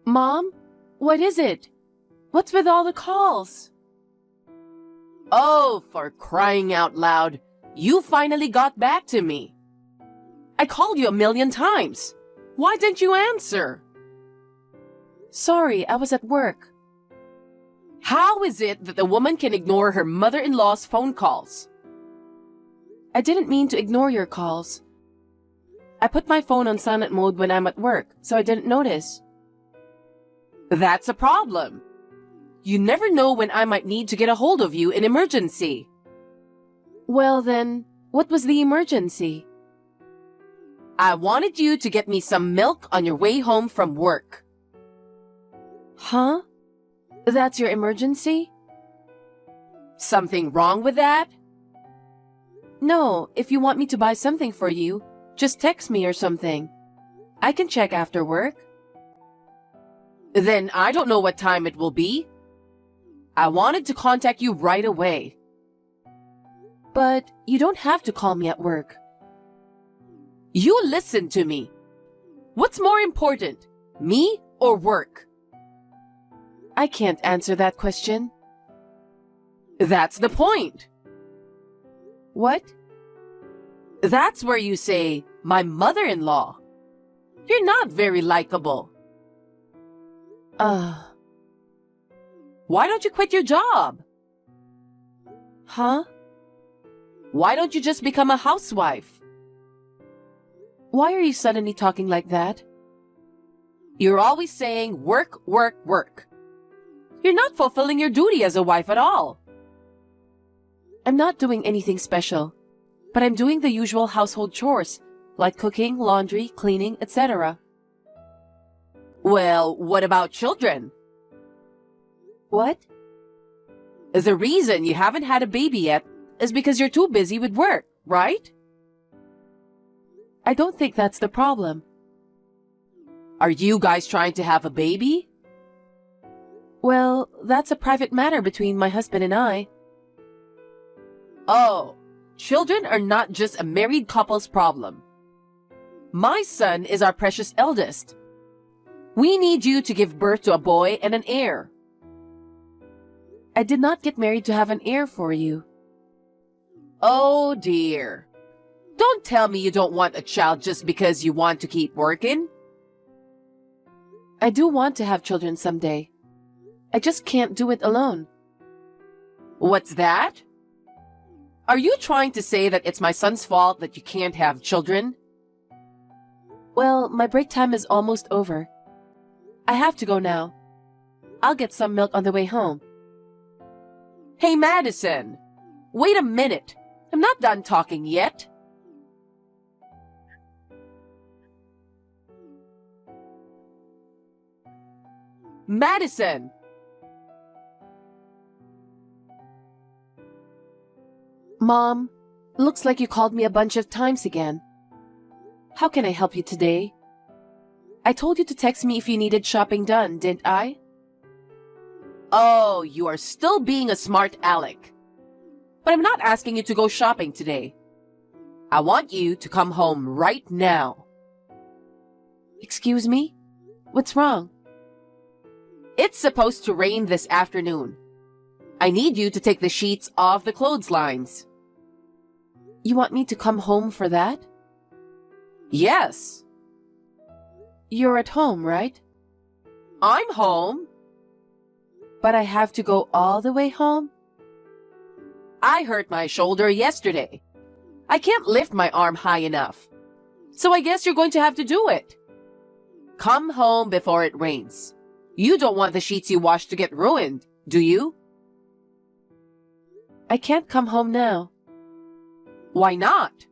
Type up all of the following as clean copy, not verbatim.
Mom? What is it? What's with all the calls? Oh, for crying out loud. You finally got back to me. I called you 1,000,000 times. Why didn't you answer? Sorry, I was at work. How is it that a woman can ignore her mother-in-law's phone calls? I didn't mean to ignore your calls. I put my phone on silent mode when I'm at work, so I didn't notice. That's a problem. You never know when I might need to get a hold of you in emergency. Well then, what was the emergency? I wanted you to get me some milk on your way home from work. Huh? That's your emergency? Something wrong with that? No, if you want me to buy something for you, just text me or something. I can check after work. Then I don't know what time it will be. I wanted to contact you right away. But you don't have to call me at work. You listen to me. What's more important, me or work? I can't answer that question. That's the point. What? That's where you say, my mother-in-law. You're not very likable. Why don't you quit your job? Huh? Why don't you just become a housewife? Why are you suddenly talking like that? You're always saying work, work, work. You're not fulfilling your duty as a wife at all. I'm not doing anything special, but I'm doing the usual household chores, like cooking, laundry, cleaning, etc. Well, what about children? What? The reason you haven't had a baby yet is because you're too busy with work, right? I don't think that's the problem. Are you guys trying to have a baby? Well, that's a private matter between my husband and I. Oh, children are not just a married couple's problem. My son is our precious eldest. We need you to give birth to a boy and an heir. I did not get married to have an heir for you. Oh dear. Don't tell me you don't want a child just because you want to keep working. I do want to have children someday. I just can't do it alone. What's that? Are you trying to say that it's my son's fault that you can't have children? Well, my break time is almost over. I have to go now. I'll get some milk on the way home. Hey, Madison. Wait a minute. I'm not done talking yet. Madison! Mom, looks like you called me a bunch of times again. How can I help you today? I told you to text me if you needed shopping done, didn't I? Oh, you are still being a smart aleck. But I'm not asking you to go shopping today. I want you to come home right now. Excuse me? What's wrong? It's supposed to rain this afternoon. I need you to take the sheets off the clotheslines. You want me to come home for that? Yes. You're at home, right? I'm home. But I have to go all the way home? I hurt my shoulder yesterday. I can't lift my arm high enough. So I guess you're going to have to do it. Come home before it rains. You don't want the sheets you washed to get ruined, do you? I can't come home now. Why not?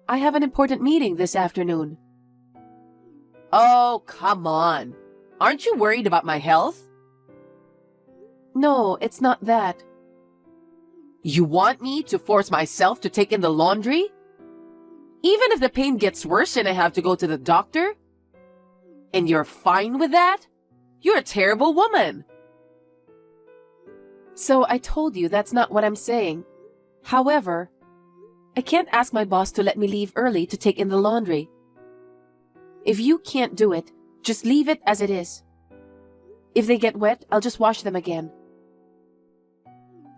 I have an important meeting this afternoon. Oh, come on. Aren't you worried about my health? No, it's not that. You want me to force myself to take in the laundry? Even if the pain gets worse and I have to go to the doctor? And you're fine with that? You're a terrible woman. So I told you that's not what I'm saying. However, I can't ask my boss to let me leave early to take in the laundry. If you can't do it, Just leave it as it is. If they get wet, I'll just wash them again.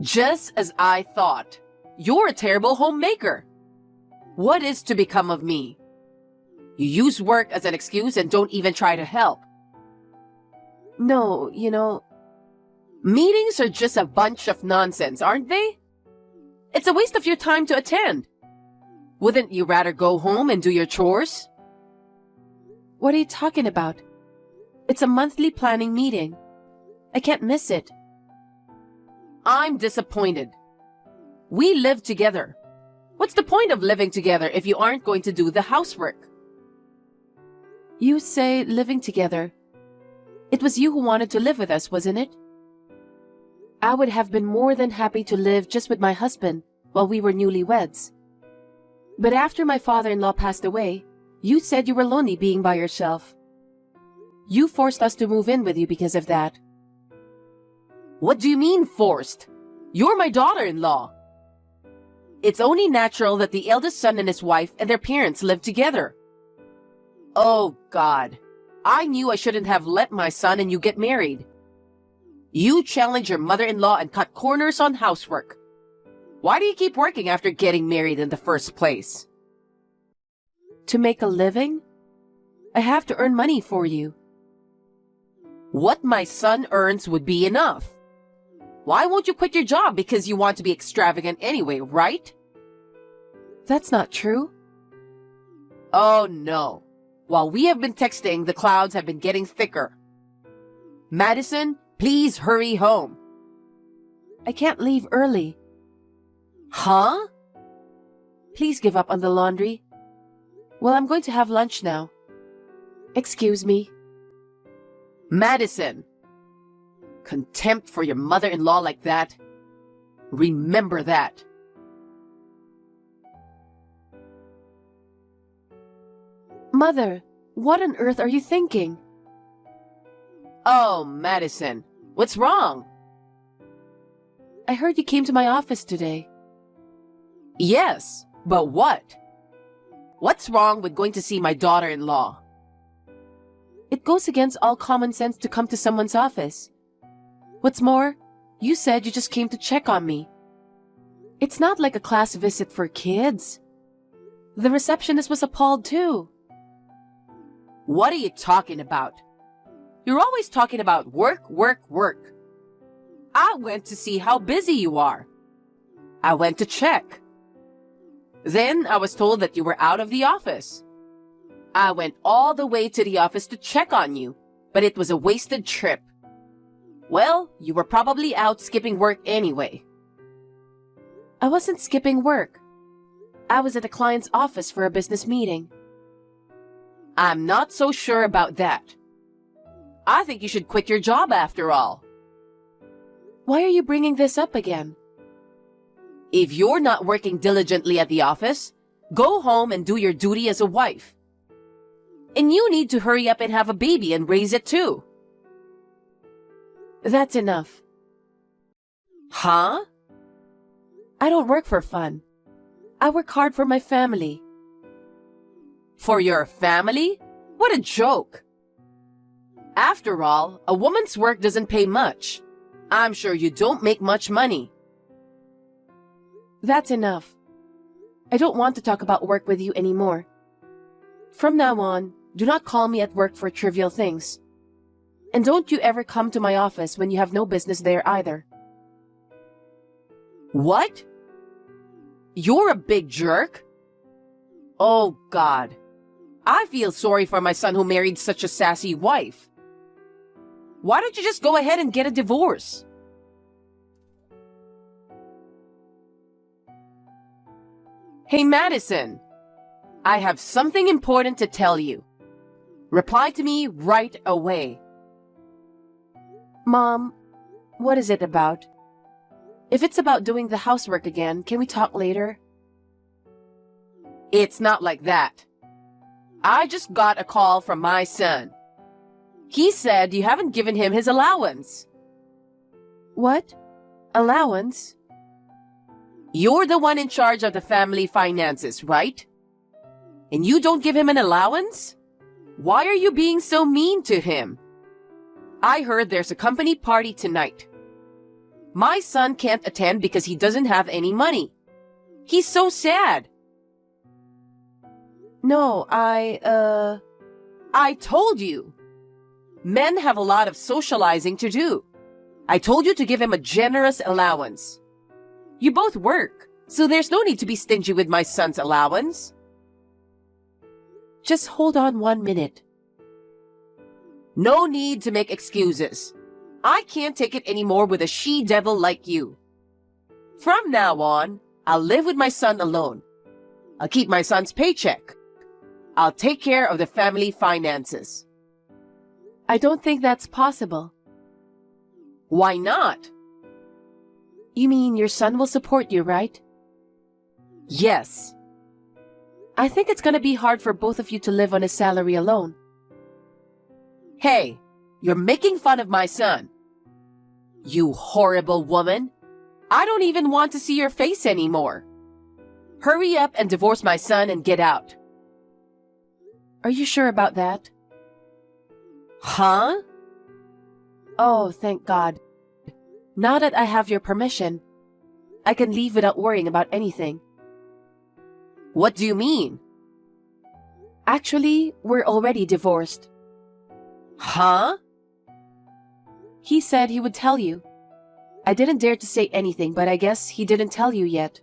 Just as I thought. You're a terrible homemaker. What is to become of me? You use work as an excuse and don't even try to help. No, Meetings are just a bunch of nonsense, aren't they? It's a waste of your time to attend. Wouldn't you rather go home and do your chores? what are you talking about? It's a monthly planning meeting. I can't miss it. I'm disappointed. We live together. What's the point of living together if you aren't going to do the housework? You say living together. It was you who wanted to live with us, wasn't it? I would have been more than happy to live just with my husband while we were newlyweds. But after my father-in-law passed away, you said you were lonely being by yourself. You forced us to move in with you because of that. What do you mean forced? You're my daughter-in-law. It's only natural that the eldest son and his wife and their parents live together. Oh, God. I knew I shouldn't have let my son and you get married. You challenge your mother-in-law and cut corners on housework. Why do you keep working after getting married in the first place? To make a living? I have to earn money for you. What my son earns would be enough. Why won't you quit your job because you want to be extravagant anyway, right? That's not true. Oh, no. While we have been texting, the clouds have been getting thicker. Madison, please hurry home. I can't leave early. Huh? Please give up on the laundry. Well, I'm going to have lunch now. Excuse me. Madison. Contempt for your mother-in-law like that. Remember that. Mother, what on earth are you thinking? Oh, Madison, what's wrong? I heard you came to my office today. Yes, but what? What's wrong with going to see my daughter-in-law? It goes against all common sense to come to someone's office. What's more, you said you just came to check on me. It's not like a class visit for kids. The receptionist was appalled too. What are you talking about? You're always talking about work, work, work. I went to see how busy you are. I went to check. Then I was told that you were out of the office. I went all the way to the office to check on you, but it was a wasted trip. Well, you were probably out skipping work anyway. I wasn't skipping work. I was at a client's office for a business meeting. I'm not so sure about that. I think you should quit your job after all. Why are you bringing this up again? If you're not working diligently at the office, go home and do your duty as a wife. And you need to hurry up and have a baby and raise it too. That's enough. Huh? I don't work for fun. I work hard for my family. For your family? What a joke. After all, a woman's work doesn't pay much. I'm sure you don't make much money. That's enough. I don't want to talk about work with you anymore. From now on, do not call me at work for trivial things. And don't you ever come to my office when you have no business there either. What? You're a big jerk? Oh, God. I feel sorry for my son who married such a sassy wife. Why don't you just go ahead and get a divorce? Hey, Madison. I have something important to tell you. Reply to me right away. Mom, what is it about? If it's about doing the housework again, can we talk later? It's not like that. I just got a call from my son. He said you haven't given him his allowance. What? Allowance? You're the one in charge of the family finances, right? And you don't give him an allowance? Why are you being so mean to him? I heard there's a company party tonight. My son can't attend because he doesn't have any money. He's so sad. No, I told you. Men have a lot of socializing to do. I told you to give him a generous allowance. You both work, so there's no need to be stingy with my son's allowance. Just hold on 1 minute. No need to make excuses. I can't take it anymore with a she-devil like you. From now on, I'll live with my son alone. I'll keep my son's paycheck. I'll take care of the family finances. I don't think that's possible. Why not? You mean your son will support you, right? Yes. I think it's gonna be hard for both of you to live on his salary alone. Hey, you're making fun of my son. You horrible woman. I don't even want to see your face anymore. Hurry up and divorce my son and get out. Are you sure about that? Huh? Oh, thank God. Now that I have your permission, I can leave without worrying about anything. What do you mean? Actually, we're already divorced. Huh? He said he would tell you. I didn't dare to say anything, but I guess he didn't tell you yet.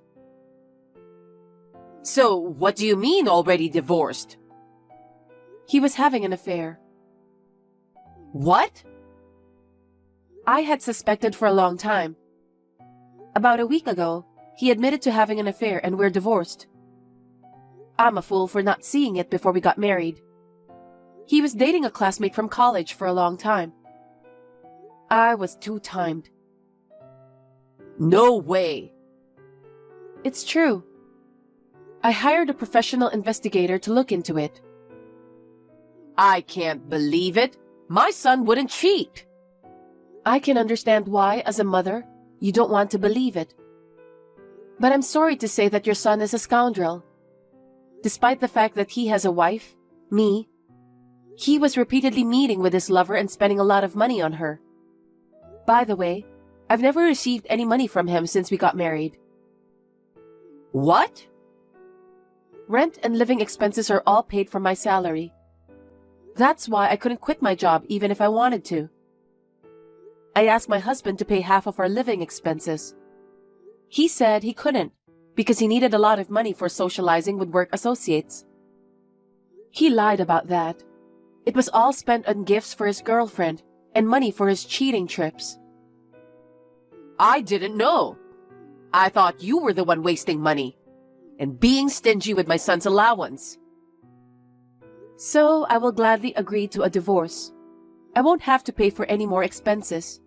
So, what do you mean already divorced? He was having an affair. What? I had suspected for a long time. About a week ago, he admitted to having an affair and we're divorced. I'm a fool for not seeing it before we got married. He was dating a classmate from college for a long time. I was too timed. No way. It's true. I hired a professional investigator to look into it. I can't believe it. My son wouldn't cheat. I can understand why, as a mother, you don't want to believe it. But I'm sorry to say that your son is a scoundrel. Despite the fact that he has a wife, me, he was repeatedly meeting with his lover and spending a lot of money on her. By the way, I've never received any money from him since we got married. What? Rent and living expenses are all paid from my salary. That's why I couldn't quit my job even if I wanted to. I asked my husband to pay half of our living expenses. He said he couldn't because he needed a lot of money for socializing with work associates. He lied about that. It was all spent on gifts for his girlfriend and money for his cheating trips. I didn't know. I thought you were the one wasting money and being stingy with my son's allowance. So I will gladly agree to a divorce. I won't have to pay for any more expenses.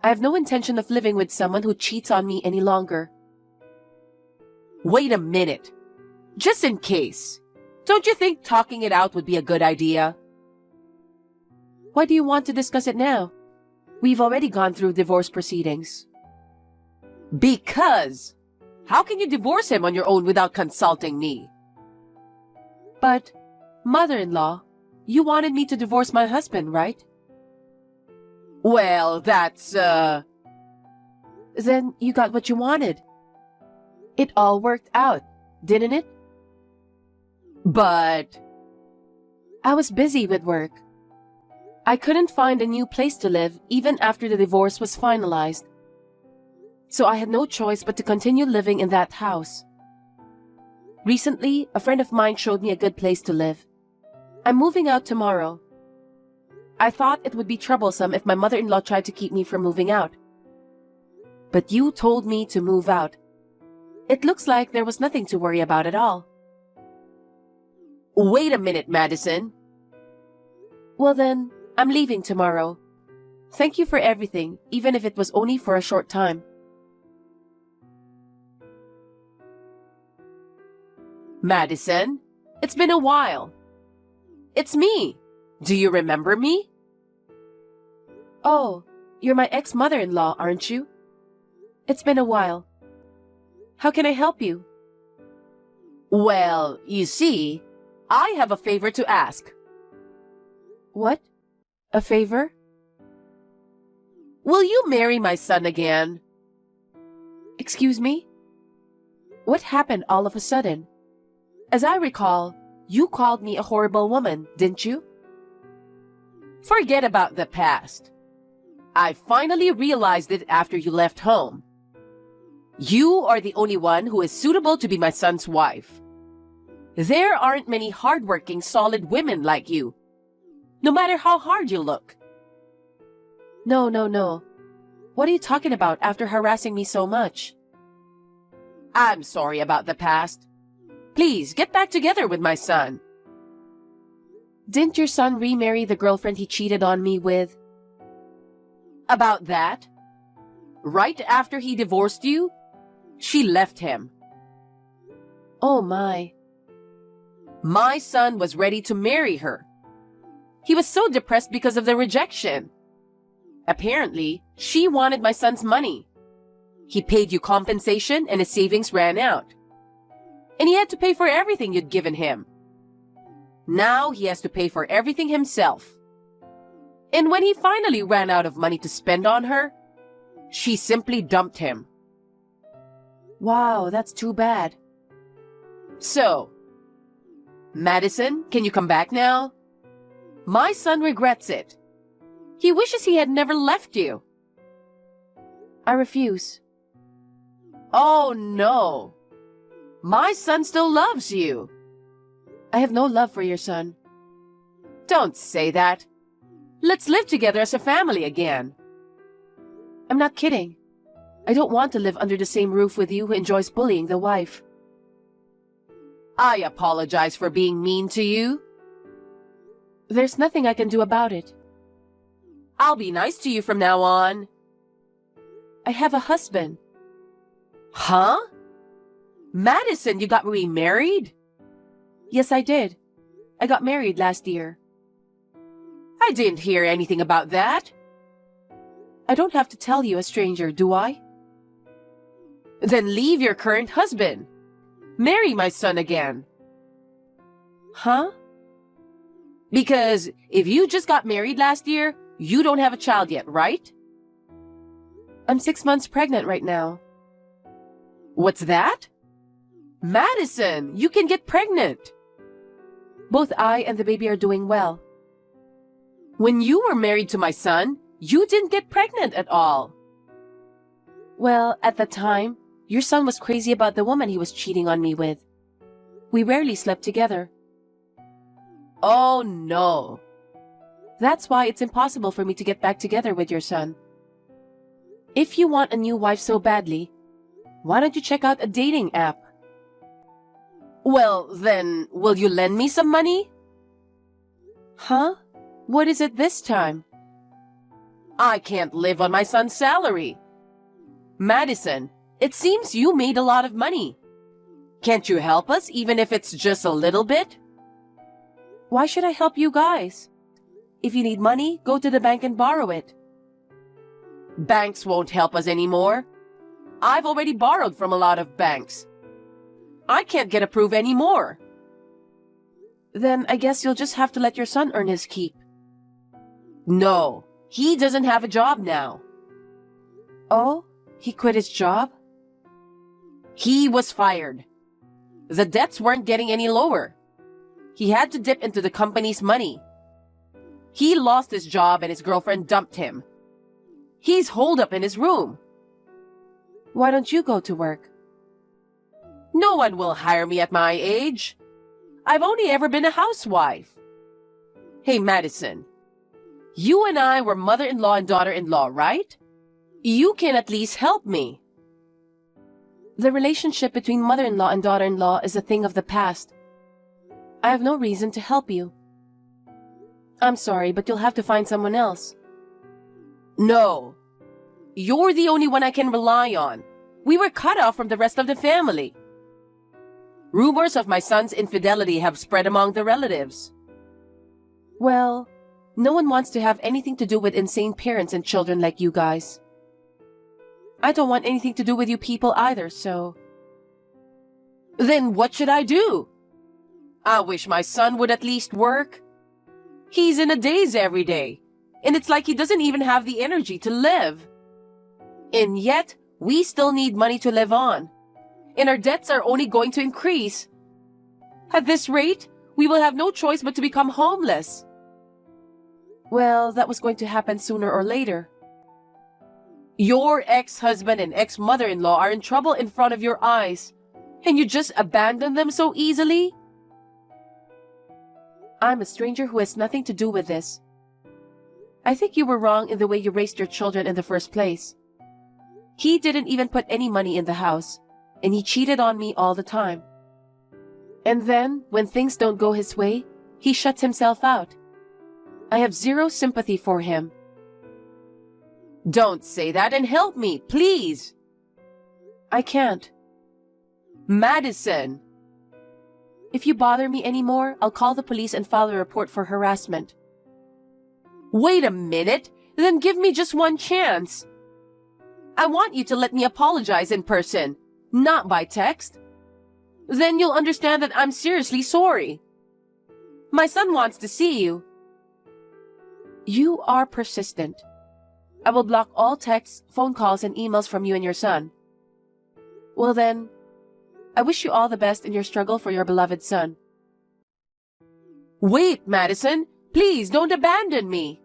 I have no intention of living with someone who cheats on me any longer. Wait a minute. Just in case, don't you think talking it out would be a good idea? Why do you want to discuss it now? We've already gone through divorce proceedings. Because how can you divorce him on your own without consulting me? But, mother-in-law, you wanted me to divorce my husband, right? Well, that's, Then you got what you wanted. It all worked out, didn't it? But I was busy with work. I couldn't find a new place to live even after the divorce was finalized. So I had no choice but to continue living in that house. Recently, a friend of mine showed me a good place to live. I'm moving out tomorrow. I thought it would be troublesome if my mother-in-law tried to keep me from moving out. But you told me to move out. It looks like there was nothing to worry about at all. Wait a minute, Madison. Well then, I'm leaving tomorrow. Thank you for everything, even if it was only for a short time. Madison, it's been a while. It's me. Do you remember me? Oh, you're my ex-mother-in-law, aren't you? It's been a while. How can I help you? Well, you see, I have a favor to ask. What? A favor? Will you marry my son again? Excuse me? What happened all of a sudden? As I recall, you called me a horrible woman, didn't you? Forget about the past. I finally realized it after you left home. You are the only one who is suitable to be my son's wife. There aren't many hardworking, solid women like you, no matter how hard you look. No. What are you talking about after harassing me so much? I'm sorry about the past. Please get back together with my son. Didn't your son remarry the girlfriend he cheated on me with? About that? Right after he divorced you, she left him. Oh my. My son was ready to marry her. He was so depressed because of the rejection. Apparently, she wanted my son's money. He paid you compensation and his savings ran out. And he had to pay for everything you'd given him. Now he has to pay for everything himself. And when he finally ran out of money to spend on her, she simply dumped him. Wow, that's too bad. So, Madison, can you come back now? My son regrets it. He wishes he had never left you. I refuse. Oh no. My son still loves you. I have no love for your son. Don't say that. Let's live together as a family again. I'm not kidding. I don't want to live under the same roof with you who enjoys bullying the wife. I apologize for being mean to you. There's nothing I can do about it. I'll be nice to you from now on. I have a husband. Huh? Madison, you got remarried? Yes, I did. I got married last year. I didn't hear anything about that. I don't have to tell you, a stranger, do I? Then leave your current husband. Marry my son again. Huh? Because if you just got married last year, you don't have a child yet, right? I'm 6 months pregnant right now. What's that? Madison, you can get pregnant. Both I and the baby are doing well. When you were married to my son, you didn't get pregnant at all. Well, at the time, your son was crazy about the woman he was cheating on me with. We rarely slept together. Oh no. That's why it's impossible for me to get back together with your son. If you want a new wife so badly, why don't you check out a dating app? Well, then, will you lend me some money? Huh? What is it this time? I can't live on my son's salary. Madison, it seems you made a lot of money. Can't you help us, even if it's just a little bit? Why should I help you guys? If you need money, go to the bank and borrow it. Banks won't help us anymore. I've already borrowed from a lot of banks. I can't get approved anymore. Then I guess you'll just have to let your son earn his keep. No, he doesn't have a job now. Oh? He quit his job? He was fired. The debts weren't getting any lower. He had to dip into the company's money. He lost his job and his girlfriend dumped him. He's holed up in his room. Why don't you go to work? No one will hire me at my age. I've only ever been a housewife. Hey, Madison. You and I were mother-in-law and daughter-in-law, right? You can at least help me. The relationship between mother-in-law and daughter-in-law is a thing of the past. I have no reason to help you. I'm sorry, but you'll have to find someone else. No. You're the only one I can rely on. We were cut off from the rest of the family. Rumors of my son's infidelity have spread among the relatives. Well, no one wants to have anything to do with insane parents and children like you guys. I don't want anything to do with you people either, so... Then what should I do? I wish my son would at least work. He's in a daze every day, and it's like he doesn't even have the energy to live. And yet, we still need money to live on, and our debts are only going to increase. At this rate, we will have no choice but to become homeless. Well, that was going to happen sooner or later. Your ex-husband and ex-mother-in-law are in trouble in front of your eyes, and you just abandon them so easily? I'm a stranger who has nothing to do with this. I think you were wrong in the way you raised your children in the first place. He didn't even put any money in the house, and he cheated on me all the time. And then, when things don't go his way, he shuts himself out. I have zero sympathy for him. Don't say that and help me, please. I can't. Madison! If you bother me anymore, I'll call the police and file a report for harassment. Wait a minute, then give me just one chance. I want you to let me apologize in person, not by text. Then you'll understand that I'm seriously sorry. My son wants to see you. You are persistent. I will block all texts, phone calls, and emails from you and your son. Well then, I wish you all the best in your struggle for your beloved son. Wait, Madison, please don't abandon me.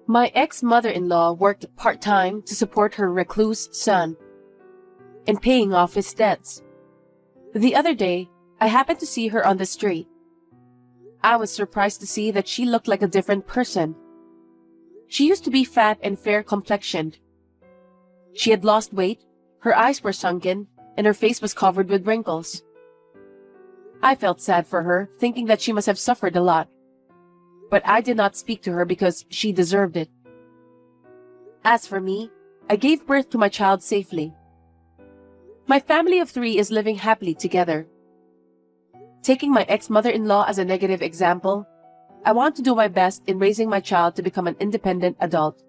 My ex-mother-in-law worked part-time to support her recluse son and paying off his debts. The other day, I happened to see her on the street. I was surprised to see that she looked like a different person. She used to be fat and fair-complexioned. She had lost weight, her eyes were sunken, and her face was covered with wrinkles. I felt sad for her, thinking that she must have suffered a lot. But I did not speak to her because she deserved it. As for me, I gave birth to my child safely. My family of 3 is living happily together. Taking my ex-mother-in-law as a negative example, I want to do my best in raising my child to become an independent adult.